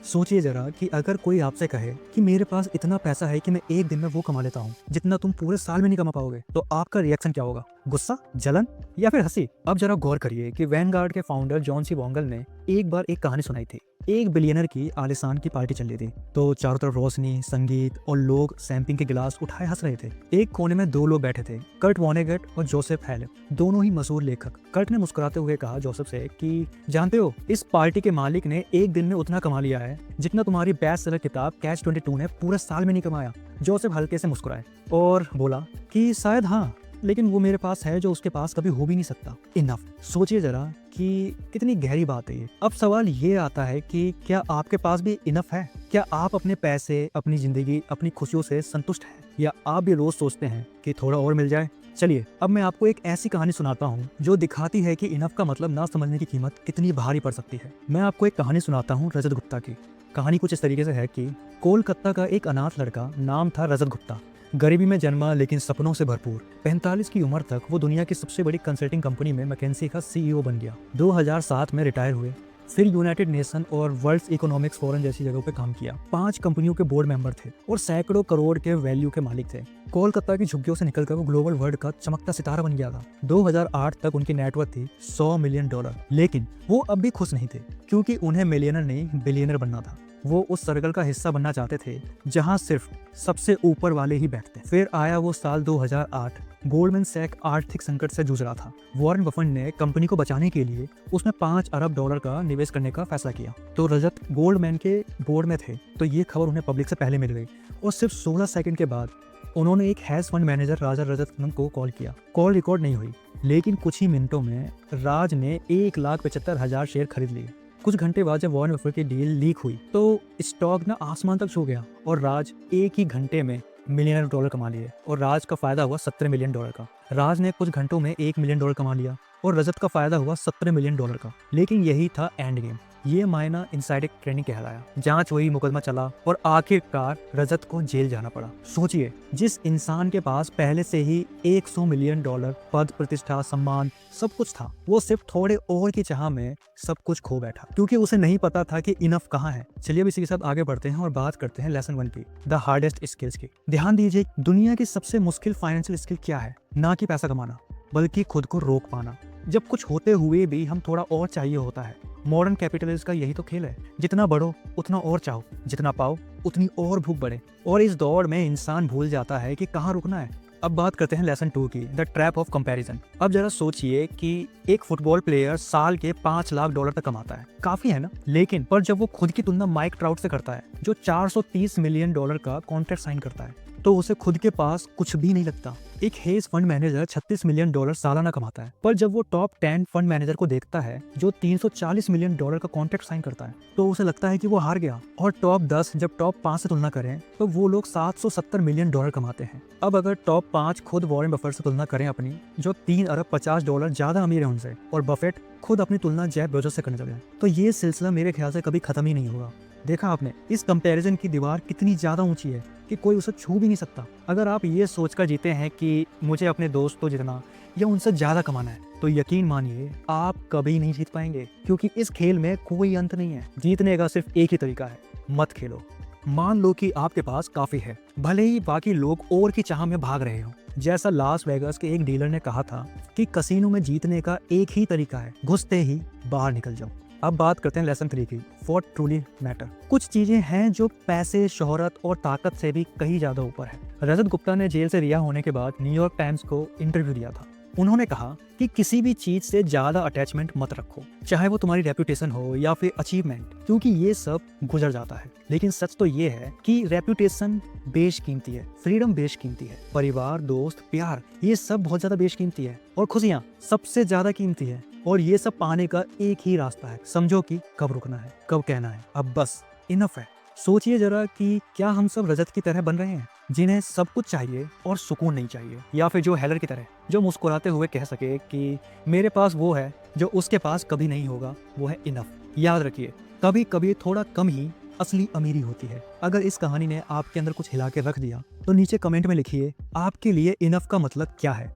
सोचिए जरा कि अगर कोई आपसे कहे कि मेरे पास इतना पैसा है कि मैं एक दिन में वो कमा लेता हूँ जितना तुम पूरे साल में नहीं कमा पाओगे, तो आपका रिएक्शन क्या होगा? गुस्सा, जलन या फिर हंसी? अब जरा गौर करिए कि वैनगार्ड के फाउंडर जॉन सी वोंगल ने एक बार एक कहानी सुनाई थी। एक बिलियनर की आलिशान की पार्टी चल रही थी, तो चारों तरफ रोशनी, संगीत और लोग शैंपेन के गिलास उठाए हंस रहे थे। एक कोने में दो लोग बैठे थे, कर्ट वॉनेगट और जोसेफ हेल, दोनों ही मशहूर लेखक। कर्ट ने मुस्कुराते हुए कहा जोसेफ से कि जानते हो, इस पार्टी के मालिक ने एक दिन में उतना कमा लिया है जितना तुम्हारी बेस्ट सेलर किताब कैच 22 ने पूरे साल में नहीं कमाया। जोसेफ हल्के से मुस्कुराए और बोला कि शायद हाँ, लेकिन वो मेरे पास है जो उसके पास कभी हो भी नहीं सकता। इनफ। सोचिए जरा कि कितनी गहरी बात है ये। अब सवाल ये आता है कि क्या आपके पास भी इनफ है? क्या आप अपने पैसे, अपनी जिंदगी, अपनी खुशियों से संतुष्ट हैं, या आप भी रोज सोचते हैं कि थोड़ा और मिल जाए? चलिए अब मैं आपको एक ऐसी कहानी सुनाता हूँ जो दिखाती है कि इनफ का मतलब ना समझने की कीमत कितनी भारी पड़ सकती है। मैं आपको एक कहानी सुनाता हूँ रजत गुप्ता की। कहानी कुछ इस तरीके से है कि कोलकाता का एक अनाथ लड़का, नाम था रजत गुप्ता, गरीबी में जन्मा लेकिन सपनों से भरपूर। 45 की उम्र तक वो दुनिया की सबसे बड़ी कंसल्टिंग कंपनी में मैकेंसी का सीईओ बन गया। 2007 में रिटायर हुए। फिर यूनाइटेड नेशन और वर्ल्ड इकोनॉमिक्स फोरम जैसी जगहों पे काम किया। 5 कंपनियों के बोर्ड मेंबर थे और सैकड़ों करोड़ के वैल्यू के मालिक थे। कोलकाता की झुग्गियों से निकलकर वो ग्लोबल वर्ल्ड का चमकता सितारा बन गया था। 2008 तक उनकी नेटवर्थ थी $100 मिलियन। लेकिन वो अब भी खुश नहीं थे, क्योंकि उन्हें मिलियनर नहीं बिलियनर बनना था। वो उस सर्कल का हिस्सा बनना चाहते थे जहां सिर्फ सबसे ऊपर वाले ही बैठते। फिर आया वो साल 2008। गोल्डमैन सैक आर्थिक संकट से जूझ रहा था। वॉरेन बफेट ने कंपनी को बचाने के लिए उसमें $5 अरब का निवेश करने का फैसला किया। तो रजत गोल्डमैन के बोर्ड में थे, तो ये खबर उन्हें पब्लिक से पहले मिल गई और सिर्फ 16 सेकंड के बाद उन्होंने एक हैज फंड मैनेजर राजा रजतनन को कॉल किया। कॉल रिकॉर्ड नहीं हुई, लेकिन कुछ ही मिनटों में राज ने 1,75,000 शेयर खरीद लिए। कुछ घंटे बाद जब वॉरेन बफेट की डील लीक हुई तो स्टॉक ना आसमान तक छू गया और राज एक ही घंटे में मिलियनर डॉलर कमा लिए और राज का फायदा हुआ $17 मिलियन का। राज ने कुछ घंटों में $1 मिलियन कमा लिया और रजत का फायदा हुआ $17 मिलियन का। लेकिन यही था एंड गेम। ये मायना इनसाइडर ट्रेडिंग कहलाया। जांच हुई, मुकदमा चला और आखिरकार रजत को जेल जाना पड़ा। सोचिए, जिस इंसान के पास पहले से ही $100 मिलियन, पद, प्रतिष्ठा, सम्मान सब कुछ था, वो सिर्फ थोड़े और की चाह में सब कुछ खो बैठा, क्योंकि उसे नहीं पता था कि इनफ कहाँ है। चलिए अब इसी के साथ आगे बढ़ते हैं और बात करते हैं लेसन 1 की, द हार्डेस्ट स्किल्स की। ध्यान दीजिए, दुनिया की सबसे मुश्किल फाइनेंशियल स्किल क्या है? ना कि पैसा कमाना, बल्कि खुद को रोक पाना। जब कुछ होते हुए भी हम थोड़ा और चाहिए होता है। मॉडर्न कैपिटलिज्म का यही तो खेल है। जितना बढ़ो उतना और चाहो, जितना पाओ उतनी और भूख बढ़े, और इस दौड़ में इंसान भूल जाता है कि कहाँ रुकना है। अब बात करते हैं लेसन 2 की, द ट्रैप ऑफ कंपैरिजन। अब जरा सोचिए कि एक फुटबॉल प्लेयर साल के $5 लाख तक कमाता है। काफी है ना? लेकिन पर जब वो खुद की तुलना माइक ट्राउट से करता है, जो $430 मिलियन का कॉन्ट्रैक्ट साइन करता है, तो उसे खुद के पास कुछ भी नहीं लगता। एक हेज फंड मैनेजर $36 मिलियन सालाना कमाता है, पर जब वो टॉप 10 फंड मैनेजर को देखता है जो $340 मिलियन का कॉन्ट्रैक्ट साइन करता है, तो उसे लगता है कि वो हार गया। और टॉप 10 जब टॉप 5 से तुलना करें तो वो लोग $770 मिलियन कमाते हैं। अब अगर टॉप 5 खुद वॉरेन बफेट से तुलना करें अपनी, जो $3,50 अरब ज्यादा अमीर है उनसे, और बफेट खुद अपनी तुलना जेफ बेजोस से करने लगे, तो ये सिलसिला मेरे ख्याल से कभी खत्म ही नहीं होगा। देखा आपने, इस कंपैरिजन की दीवार कितनी ज्यादा ऊंची है कि कोई उसे छू भी नहीं सकता। अगर आप ये सोचकर जीते हैं कि मुझे अपने दोस्तों जितना या उनसे ज्यादा कमाना है, तो यकीन मानिए आप कभी नहीं जीत पाएंगे, क्योंकि इस खेल में कोई अंत नहीं है। जीतने का सिर्फ एक ही तरीका है, मत खेलो। मान लो कि आपके पास काफी है, भले ही बाकी लोग और की चाह में भाग रहे हो। जैसा लास वेगास के एक डीलर ने कहा था कि कसीनो में जीतने का एक ही तरीका है, घुसते ही बाहर निकल जाओ। अब बात करते हैं लेसन 3 की, व्हाट ट्रूली मैटर। कुछ चीजें हैं जो पैसे, शोहरत और ताकत से भी कहीं ज्यादा ऊपर है। रजत गुप्ता ने जेल से रिहा होने के बाद न्यूयॉर्क टाइम्स को इंटरव्यू दिया था। उन्होंने कहा कि किसी भी चीज से ज्यादा अटैचमेंट मत रखो, चाहे वो तुम्हारी रेपुटेशन हो या फिर अचीवमेंट, क्योंकि ये सब गुजर जाता है। लेकिन सच तो ये है कि रेपुटेशन बेशकीमती है, फ्रीडम बेशकीमती है, परिवार, दोस्त, प्यार, ये सब बहुत ज्यादा बेशकीमती है, और खुशियाँ सबसे ज्यादा कीमती है। और ये सब पाने का एक ही रास्ता है, समझो कि कब रुकना है, कब कहना है अब बस, इनफ है। सोचिए जरा कि क्या हम सब रजत की तरह बन रहे हैं, जिन्हें सब कुछ चाहिए और सुकून नहीं चाहिए, या फिर जो हेलर की तरह, जो मुस्कुराते हुए कह सके कि मेरे पास वो है जो उसके पास कभी नहीं होगा, वो है इनफ। याद रखिए, कभी कभी थोड़ा कम ही असली अमीरी होती है। अगर इस कहानी ने आपके अंदर कुछ हिला के रख दिया तो नीचे कमेंट में लिखिए आपके लिए इनफ का मतलब क्या है।